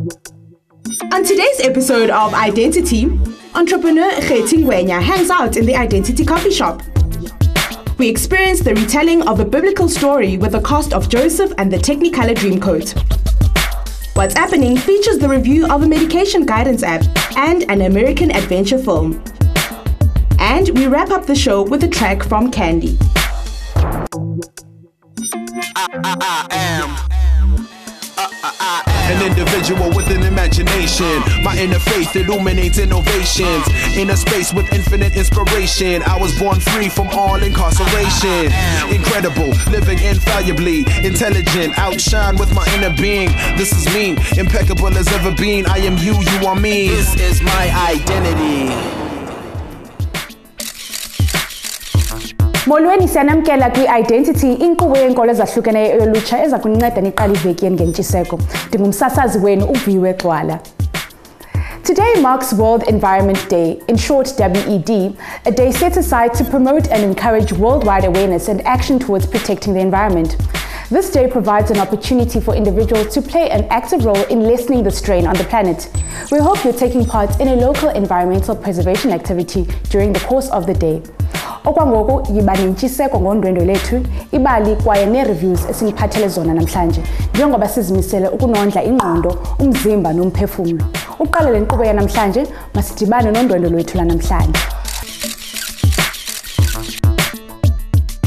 On today's episode of Identity, entrepreneur Khethi Ngwenya hangs out in the Identity coffee shop. We experience the retelling of a biblical story with the cast of Joseph and the Technicolour Dreamcoat. What's Appening features the review of a medication guidance app and an American adventure film. And we wrap up the show with a track from Candy. I am an individual with an imagination. My inner faith illuminates innovations. In a space with infinite inspiration, I was born free from all incarceration. Incredible, living infallibly, intelligent, outshine with my inner being. This is me, impeccable as ever been. I am you, you are me. This is my identity. Molweni siyanamkela kwi-Identity inkqubo yeenkolo ezahlukeneyo yolutsha eza kunceda niqale iveki yeni ngentshiseko. Ndingumsasazi wenu uViwe Gxwala. Today marks World Environment Day, in short WED, a day set aside to promote and encourage worldwide awareness and action towards protecting the environment. This day provides an opportunity for individuals to play an active role in lessening the strain on the planet. We hope you're taking part in a local environmental preservation activity during the course of the day. Okwangoku yiba nentshiseko ngondwendwe lethu, ibali kwaye ne-reviews esiniphathele zona namhlanje, njengoba sizimisele ukunondla ingqondo, umzimba nomphefumlo. Uqale le nkqubo yanamhlanje, masidibane nondwendwe lwethu lanamhlanje.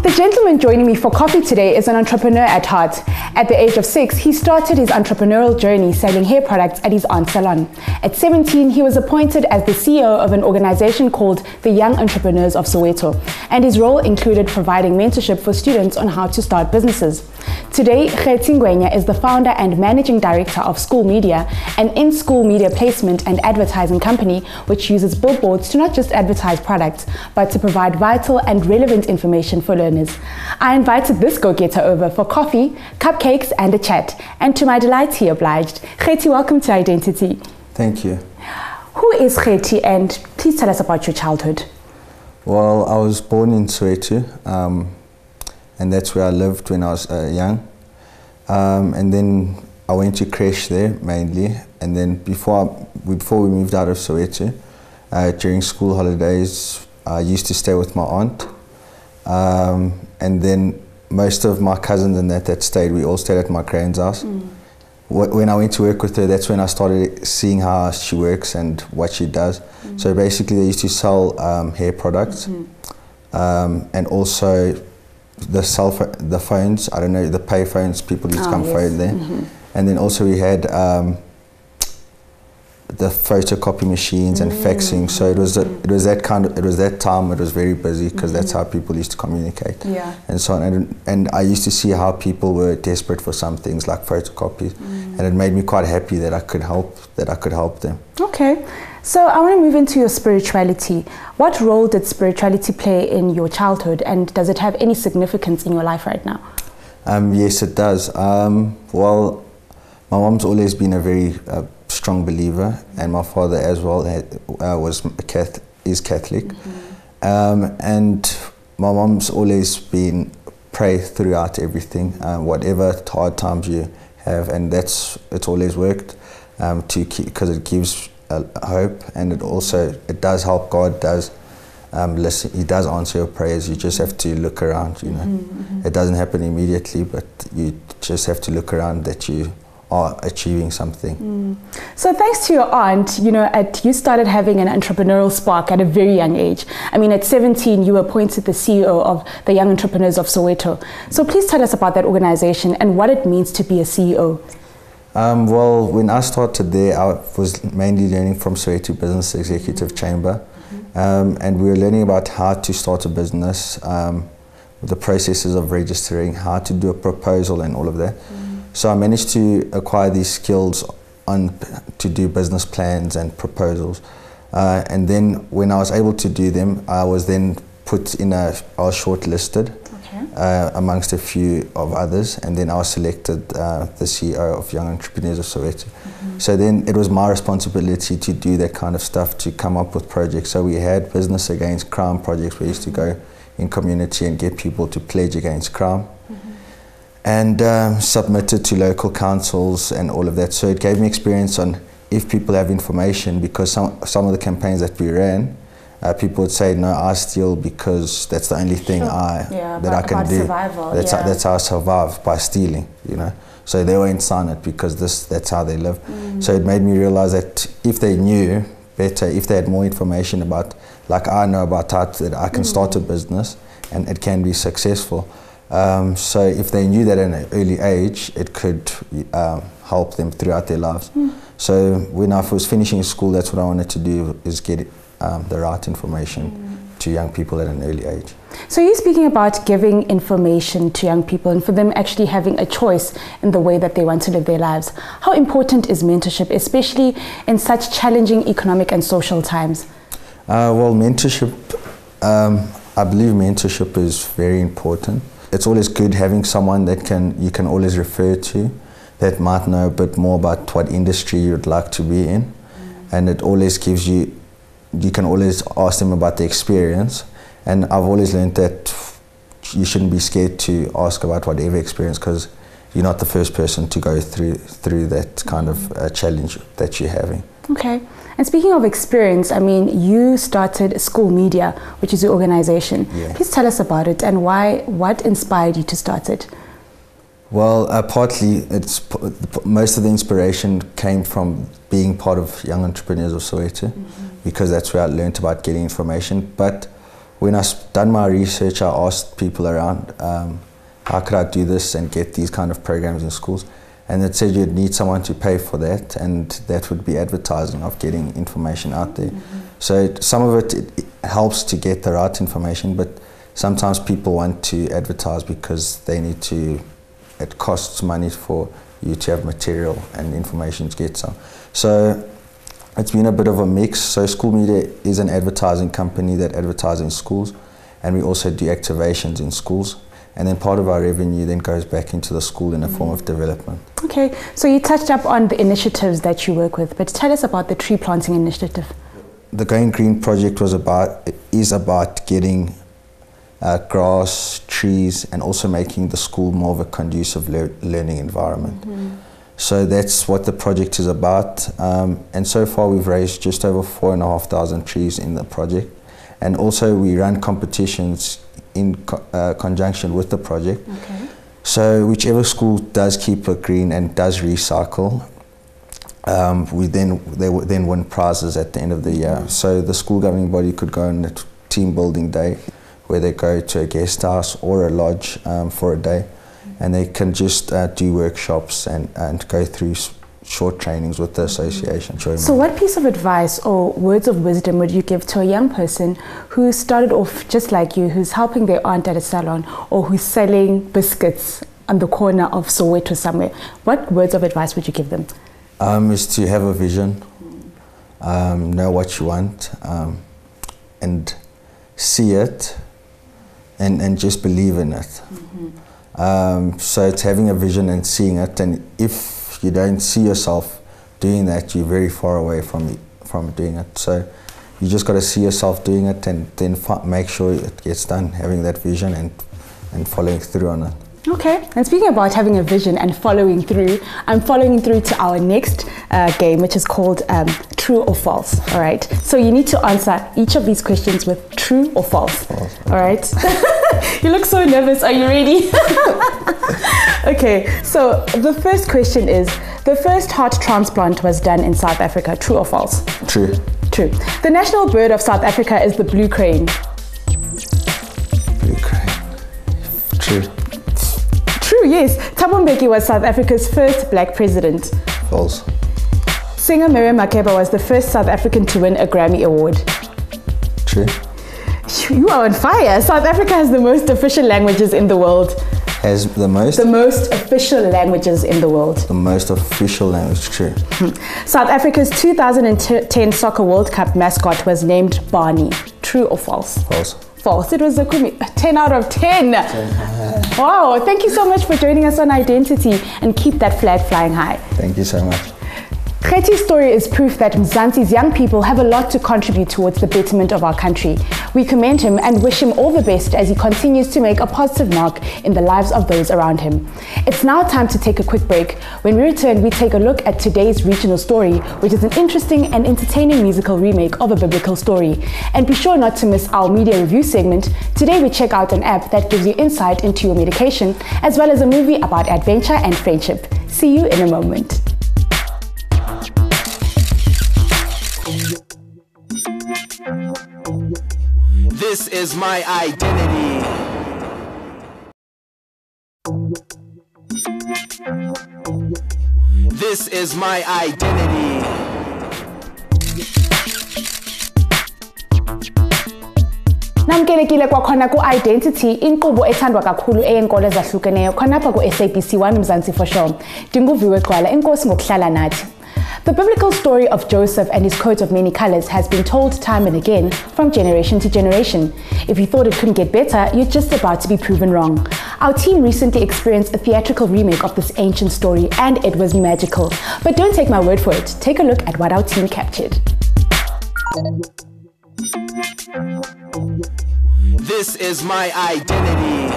The gentleman joining me for coffee today is an entrepreneur at heart. At the age of 6, he started his entrepreneurial journey selling hair products at his aunt's salon. At 17, he was appointed as the CEO of an organization called the Young Entrepreneurs of Soweto, and his role included providing mentorship for students on how to start businesses. Today, Khethi Ngwenya is the founder and managing director of School Media, an in-school media placement and advertising company which uses billboards to not just advertise products, but to provide vital and relevant information for learners. I invited this go-getter over for coffee, cupcakes and a chat, and to my delight he obliged. Khethi, welcome to Identity. Thank you. Who is Khethi, and please tell us about your childhood. Well, I was born in Soweto, and that's where I lived when I was young. And then I went to creche there mainly, and then before we moved out of Soweto, during school holidays, I used to stay with my aunt. And then most of my cousins and that stayed, we all stayed at my grand's house. When I went to work with her, that's when I started seeing how she works and what she does. So basically they used to sell hair products, and also the phones, I don't know, the pay phones, people used to come phone there. And then also we had the photocopy machines and faxing. So it was that time. It was very busy because that's how people used to communicate. And so on. And I used to see how people were desperate for some things like photocopies, and it made me quite happy that I could help them. Okay, so I want to move into your spirituality. What role did spirituality play in your childhood, and does it have any significance in your life right now? Yes, it does. Well, my mom's always been a very strong believer, and my father as well is Catholic. And my mom's always been pray throughout everything, whatever hard times you have, and it's always worked to keep, because it gives hope, and it does help. God does listen. He does answer your prayers. You just have to look around. You know, it doesn't happen immediately, but you just have to look around that you are achieving something. So thanks to your aunt, you started having an entrepreneurial spark at a very young age. I mean, at 17, you were appointed the CEO of the Young Entrepreneurs of Soweto. So please tell us about that organization and what it means to be a CEO. Well, when I started there, I was mainly learning from Soweto Business Executive Chamber. And we were learning about how to start a business, the processes of registering, how to do a proposal and all of that. So I managed to acquire these skills to do business plans and proposals. And then when I was able to do them, I was then I was shortlisted amongst a few of others, and then I was selected the CEO of Young Entrepreneurs of Soweto. So then it was my responsibility to do that kind of stuff, to come up with projects. So we had business against crime projects. We used to go in community and get people to pledge against crime. and submitted to local councils and all of that. So it gave me experience on if people have information, because some of the campaigns that we ran, people would say, no, I steal because that's the only thing that I can do. Survival, that's how I survive, by stealing, you know. So they won't sign it because that's how they live. So it made me realize that if they knew better, if they had more information about, like I know about how that I can start a business and it can be successful. So if they knew that at an early age, it could help them throughout their lives. So when I was finishing school, that's what I wanted to do, is get the right information to young people at an early age. So you're speaking about giving information to young people and for them actually having a choice in the way that they want to live their lives. How important is mentorship, especially in such challenging economic and social times? Well, mentorship, I believe mentorship is very important. It's always good having someone that you can always refer to, that might know a bit more about what industry you'd like to be in. And it always gives you can always ask them about the experience. And I've always learned that you shouldn't be scared to ask about whatever experience, because you're not the first person to go through that kind of challenge that you're having. Okay. And speaking of experience, I mean, you started School Media, which is your organization. Yeah. Please tell us about it and what inspired you to start it? Well, partly, most of the inspiration came from being part of Young Entrepreneurs of Soweto, because that's where I learned about getting information. But when I done my research, I asked people around, how could I do this and get these kind of programs in schools? And it said you'd need someone to pay for that, and that would be advertising of getting information out there. So some of it helps to get the right information, but sometimes people want to advertise because they need to, it costs money for you to have material and information to get some. So it's been a bit of a mix. So School Media is an advertising company that advertises in schools, and we also do activations in schools. And then part of our revenue then goes back into the school in a form of development. Okay, so you touched up on the initiatives that you work with, but tell us about the tree planting initiative. The Going Green project is about getting grass, trees, and also making the school more of a conducive learning environment. So that's what the project is about. And so far we've raised just over 4,500 trees in the project. And also we run competitions in conjunction with the project. Okay. So whichever school does keep it green and does recycle, they then win prizes at the end of the year. So the school governing body could go on a team building day where they go to a guest house or a lodge for a day, and they can just do workshops and go through short trainings with the association. So what piece of advice or words of wisdom would you give to a young person who started off just like you, who's helping their aunt at a salon, or who's selling biscuits on the corner of Soweto somewhere? What words of advice would you give them? Is to have a vision, know what you want, and see it, and just believe in it. So it's having a vision and seeing it, and if you don't see yourself doing that, you're very far away from doing it. So you just got to see yourself doing it, and then make sure it gets done, having that vision and following through on it. Okay, and speaking about having a vision and following through, I'm following through to our next game, which is called True or False. All right, so you need to answer each of these questions with true or false. False. All right. You look so nervous. Are you ready? Okay, so the first question is, the first heart transplant was done in South Africa. True or false? True. True. The national bird of South Africa is the blue crane. Blue crane. True. True, yes. Thabo Mbeki was South Africa's first black president. False. Singer Miriam Makeba was the first South African to win a Grammy Award. True. You are on fire. South Africa has the most official languages in the world. Has the most? The most official languages in the world. The most official language, true. South Africa's 2010 Soccer World Cup mascot was named Barney. True or false? False. False. It was a 10 out of 10. Wow, thank you so much for joining us on Identity, and keep that flag flying high. Thank you so much. Khethi's story is proof that Mzansi's young people have a lot to contribute towards the betterment of our country. We commend him and wish him all the best as he continues to make a positive mark in the lives of those around him. It's now time to take a quick break. When we return, we take a look at today's regional story, which is an interesting and entertaining musical remake of a biblical story. And be sure not to miss our media review segment. Today we check out an app that gives you insight into your medication, as well as a movie about adventure and friendship. See you in a moment. This is my identity. This is my identity. Namkelekile kwakhona ku-Identity, inkqubo ethandwa kakhulu eyeenkolo ezahlukeneyo khonapha ku-SABC 1 Mzansi for sure. Viwe Gxwala, enkosi ngokuhlala nathi. The biblical story of Joseph and his coat of many colors has been told time and again from generation to generation. If you thought it couldn't get better, you're just about to be proven wrong. Our team recently experienced a theatrical remake of this ancient story and it was magical. But don't take my word for it. Take a look at what our team captured. This is my identity.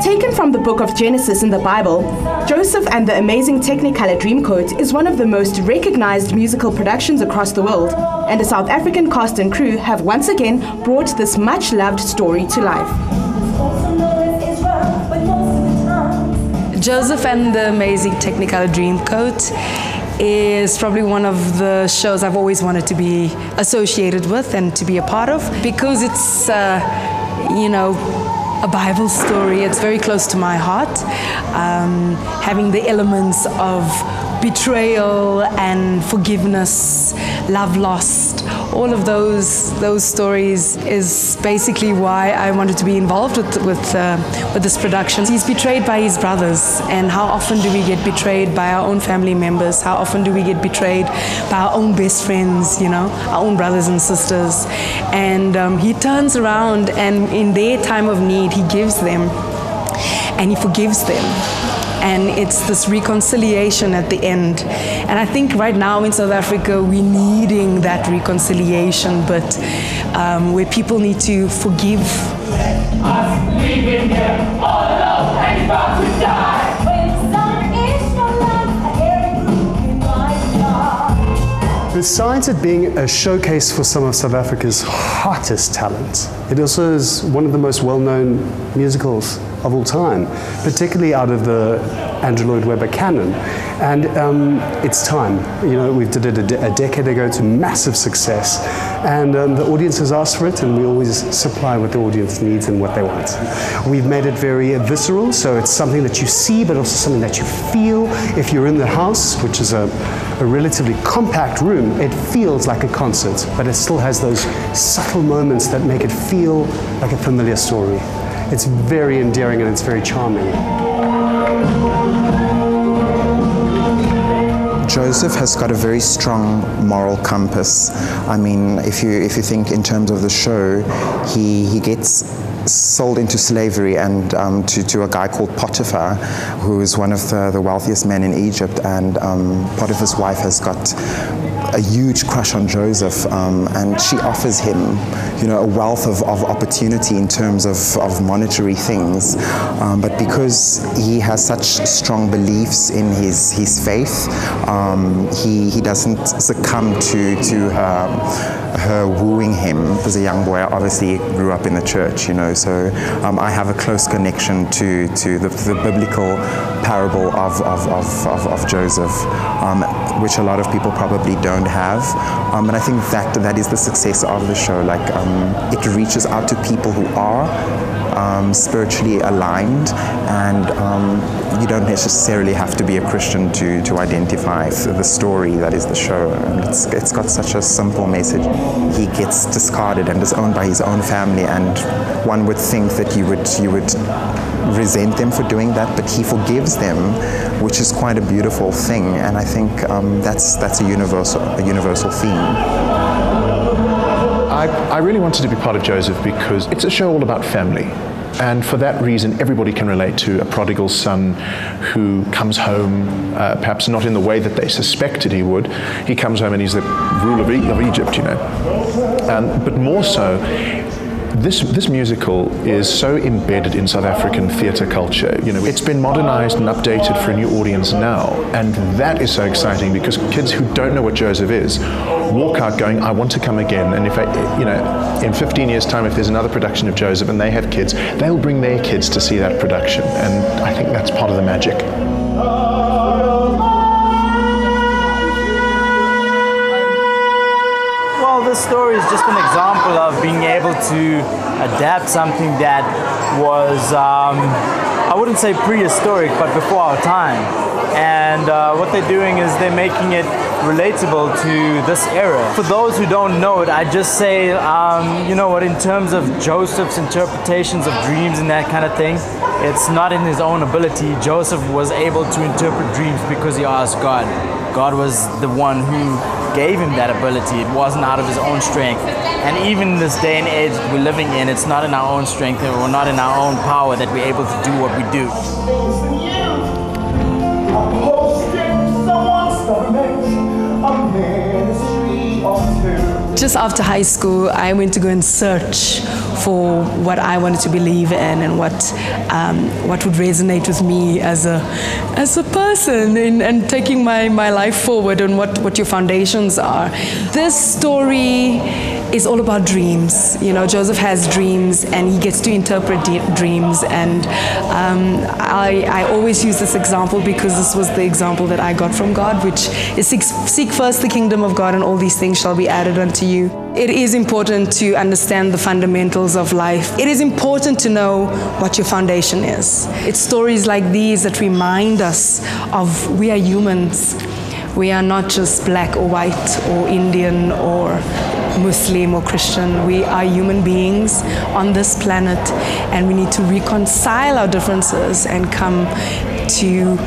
Taken from the book of Genesis in the Bible, Joseph and the Amazing Technicolour Dreamcoat is one of the most recognized musical productions across the world, and a South African cast and crew have once again brought this much-loved story to life. Joseph and the Amazing Technicolour Dreamcoat is probably one of the shows I've always wanted to be associated with and to be a part of, because it's, a Bible story. It's very close to my heart, having the elements of betrayal and forgiveness, love lost, all of those stories is basically why I wanted to be involved with this production. He's betrayed by his brothers, and how often do we get betrayed by our own family members? How often do we get betrayed by our own best friends, our own brothers and sisters? And he turns around, and in their time of need, he gives them and he forgives them. And it's this reconciliation at the end. And I think right now in South Africa, we're needing that reconciliation, but where people need to forgive. Us leaving here all alone and about to die. Besides it being a showcase for some of South Africa's hottest talent, it also is one of the most well-known musicals of all time, particularly out of the Andrew Lloyd Webber canon. And it's time. We did it a decade ago to massive success, and the audience has asked for it, and we always supply what the audience needs and what they want. We've made it very visceral, so it's something that you see, but also something that you feel. If you're in the house, which is a relatively compact room, it feels like a concert, but it still has those subtle moments that make it feel like a familiar story. It's very endearing and it's very charming. Joseph has got a very strong moral compass. I mean, if you think in terms of the show, he gets sold into slavery and to a guy called Potiphar, who is one of the wealthiest men in Egypt, and Potiphar's wife has got a huge crush on Joseph, and she offers him, a wealth of opportunity in terms of monetary things, but because he has such strong beliefs in his faith, he doesn't succumb to her wooing him. As a young boy, I obviously grew up in the church, so I have a close connection to the biblical parable of Joseph, which a lot of people probably don't have. And I think that is the success of the show. Like, it reaches out to people who are spiritually aligned, and you don't necessarily have to be a Christian to identify the story that is the show. And it's got such a simple message. He gets discarded and disowned by his own family, and one would think that you would resent them for doing that, but he forgives them, which is quite a beautiful thing. And I think that's a universal theme. I really wanted to be part of Joseph because it's a show all about family. And for that reason, everybody can relate to a prodigal son who comes home, perhaps not in the way that they suspected he would. He comes home and he's the ruler of Egypt, you know. But more so, this musical is so embedded in South African theatre culture. You know, it's been modernized and updated for a new audience now, and that is so exciting because kids who don't know what Joseph is walk out going, I want to come again. And if in 15 years' time, if there's another production of Joseph and they have kids, they'll bring their kids to see that production, and I think that's part of the magic. This story is just an example of being able to adapt something that was, I wouldn't say prehistoric, but before our time. And what they're doing is they're making it relatable to this era. For those who don't know it, I just say, you know what, in terms of Joseph's interpretations of dreams and that kind of thing, it's not in his own ability. Joseph was able to interpret dreams because he asked God. God was the one who gave him that ability. It wasn't out of his own strength. And even in this day and age we're living in, it's not in our own strength or not in our own power that we're able to do what we do. Just after high school, I went to go and search for what I wanted to believe in and what would resonate with me as a person and taking my life forward and what your foundations are. This story is all about dreams. You know, Joseph has dreams and he gets to interpret dreams, and I always use this example because this was the example that I got from God, which is seek first the kingdom of God and all these things shall be added unto you. It is important to understand the fundamentals of life. It is important to know what your foundation is. It's stories like these that remind us of we are humans. We are not just black or white or Indian or Muslim or Christian. We are human beings on this planet, and we need to reconcile our differences and come to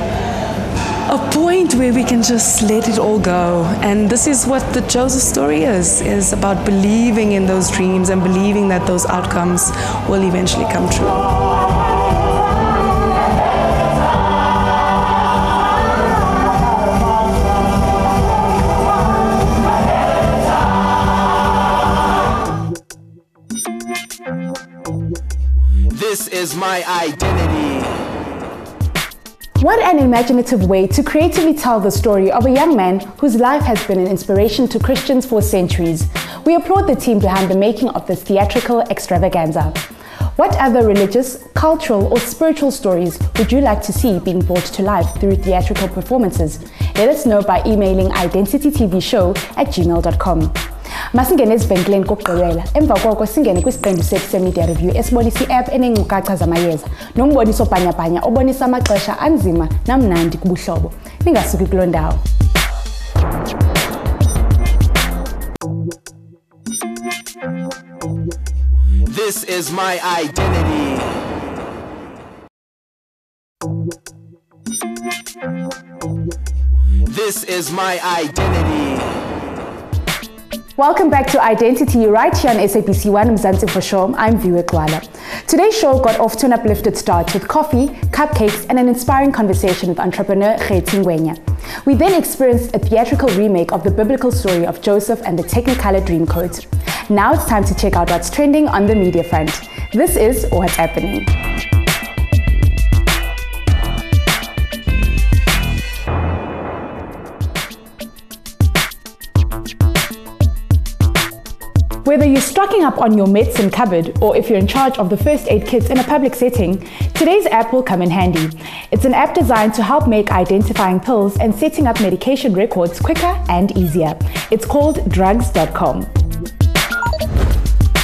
a point where we can just let it all go. And this is what the Joseph story is about believing in those dreams and believing that those outcomes will eventually come true. This is my identity. What an imaginative way to creatively tell the story of a young man whose life has been an inspiration to Christians for centuries. We applaud the team behind the making of this theatrical extravaganza. What other religious, cultural, or spiritual stories would you like to see being brought to life through theatrical performances? Let us know by emailing identitytvshow@gmail.com. Masingene esivenkileni kokugqibela emva koko singene kwisiqendu sethu se-media review esibonisa i-Appening iinkcukacha zamayeza nomboniso bhanyabhanya obonisa amaxesha anzima namnandi kubuhlobo. Ningasuki kuloo ndawo. This is my identity. This is my identity. Welcome back to Identity right here on SABC 1 Mzansians. I'm Viwe Gxwala. Today's show got off to an uplifted start with coffee, cupcakes, and an inspiring conversation with entrepreneur Khethi Ngwenya. We then experienced a theatrical remake of the biblical story of Joseph and the Technicolor Dreamcoat. Now it's time to check out what's trending on the media front. This is What's Happening. Whether you're stocking up on your medicine cupboard or if you're in charge of the first aid kits in a public setting, today's app will come in handy. It's an app designed to help make identifying pills and setting up medication records quicker and easier. It's called drugs.com.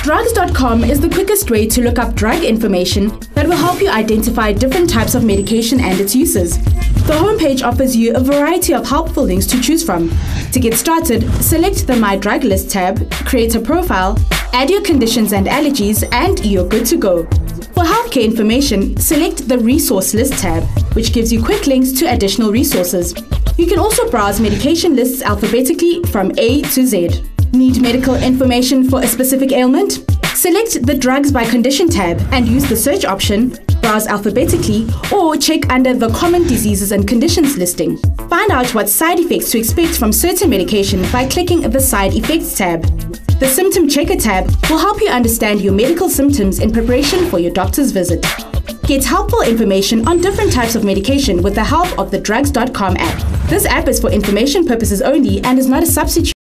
Drugs.com is the quickest way to look up drug information that will help you identify different types of medication and its uses. The homepage offers you a variety of helpful links to choose from. To get started, select the My Drug List tab, create a profile, add your conditions and allergies, and you're good to go. For healthcare information, select the Resource List tab, which gives you quick links to additional resources. You can also browse medication lists alphabetically from A to Z. Need medical information for a specific ailment? Select the Drugs by Condition tab and use the search option, browse alphabetically, or check under the Common Diseases and Conditions listing. Find out what side effects to expect from certain medication by clicking the Side Effects tab. The Symptom Checker tab will help you understand your medical symptoms in preparation for your doctor's visit. Get helpful information on different types of medication with the help of the drugs.com app. This app is for information purposes only and is not a substitute